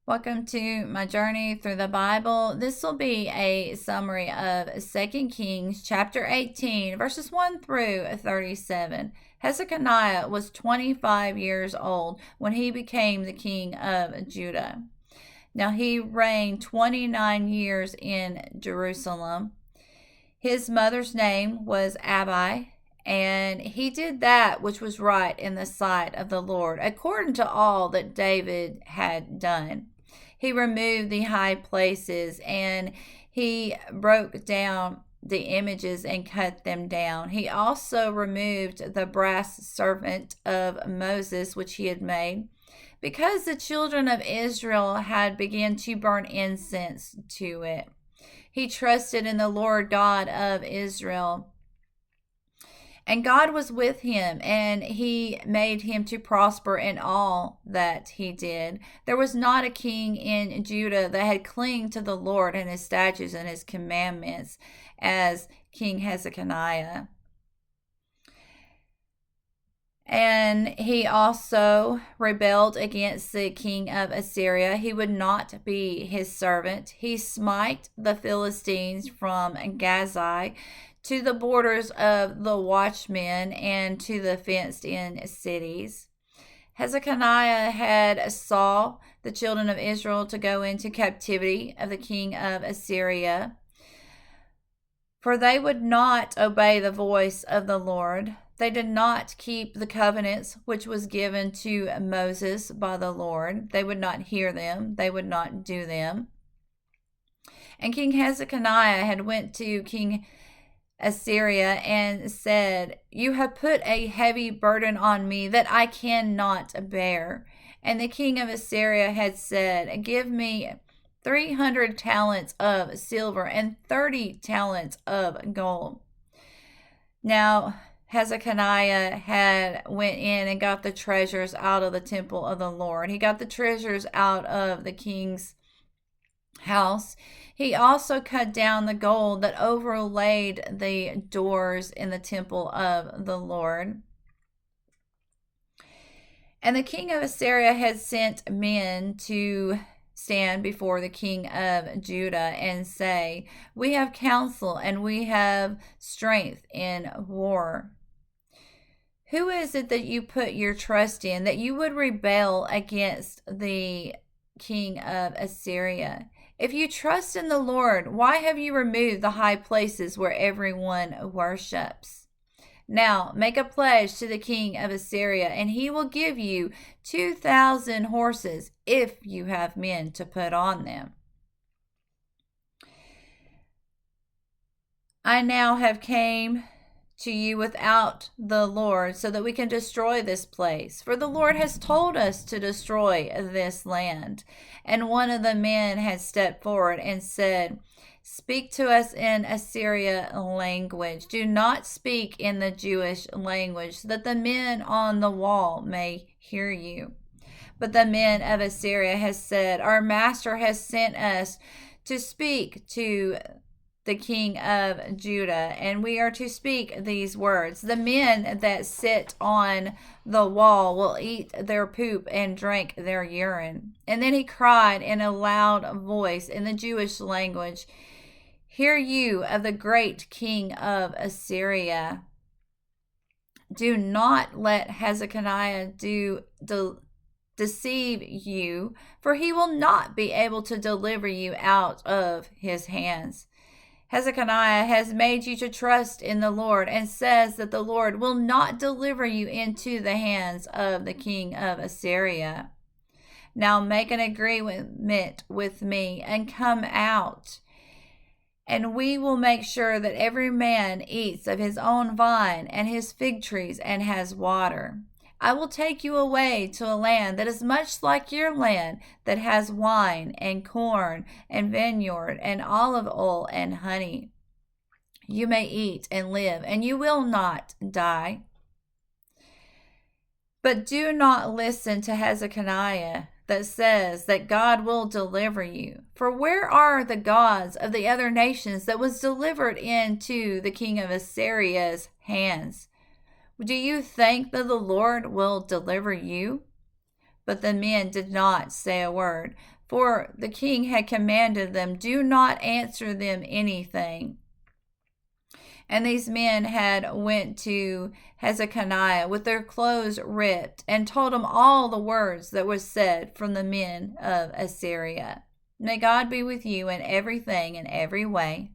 Welcome to my journey through the Bible. This will be a summary of 2 Kings chapter 18, verses 1 through 37. Hezekiah was 25 years old when he became the king of Judah. Now he reigned 29 years in Jerusalem. His mother's name was Abi, and he did that which was right in the sight of the Lord, according to all that David had done. He removed the high places, and he broke down the images and cut them down. He also removed the brass serpent of Moses, which he had made, because the children of Israel had begun to burn incense to it. He trusted in the Lord God of Israel, and God was with him, and he made him to prosper in all that he did. There was not a king in Judah that had clinged to the Lord and his statutes and his commandments as King Hezekiah. And he also rebelled against the king of Assyria. He would not be his servant. He smite the Philistines from Gaza to the borders of the watchmen and to the fenced-in cities. Hezekiah had saw the children of Israel to go into captivity of the king of Assyria, for they would not obey the voice of the Lord. They did not keep the covenants which was given to Moses by the Lord. They would not hear them. They would not do them. And King Hezekiah had went to King Assyria and said, "You have put a heavy burden on me that I cannot bear." And the king of Assyria had said, "Give me 300 talents of silver and 30 talents of gold." Now Hezekiah had went in and got the treasures out of the temple of the Lord. He got the treasures out of the king's house. He also cut down the gold that overlaid the doors in the temple of the Lord. And the king of Assyria had sent men to stand before the king of Judah and say, "We have counsel and we have strength in war. Who is it that you put your trust in, that you would rebel against the king of Assyria? If you trust in the Lord, why have you removed the high places where everyone worships? Now make a pledge to the king of Assyria, and he will give you 2,000 horses if you have men to put on them." I now have came to you without the Lord, so that we can destroy this place. For the Lord has told us to destroy this land. And one of the men had stepped forward and said, "Speak to us in Assyria language. Do not speak in the Jewish language, so that the men on the wall may hear you." But the men of Assyria has said, "Our master has sent us to speak to the king of Judah, and we are to speak these words. The men that sit on the wall will eat their poop and drink their urine." And then he cried in a loud voice in the Jewish language, "Hear you of the great king of Assyria. Do not let Hezekiah deceive you, for he will not be able to deliver you out of his hands. Hezekiah has made you to trust in the Lord and says that the Lord will not deliver you into the hands of the king of Assyria. Now make an agreement with me and come out, and we will make sure that every man eats of his own vine and his fig trees and has water. I will take you away to a land that is much like your land, that has wine and corn and vineyard and olive oil and honey. You may eat and live, and you will not die." But do not listen to Hezekiah that says that God will deliver you. For where are the gods of the other nations that was delivered into the king of Assyria's hands? Do you think that the Lord will deliver you? But the men did not say a word, For the king had commanded them, do not answer them anything. And these men had went to Hezekiah with their clothes ripped, and told him all the words that were said from the men of Assyria. May God be with you in everything and every way.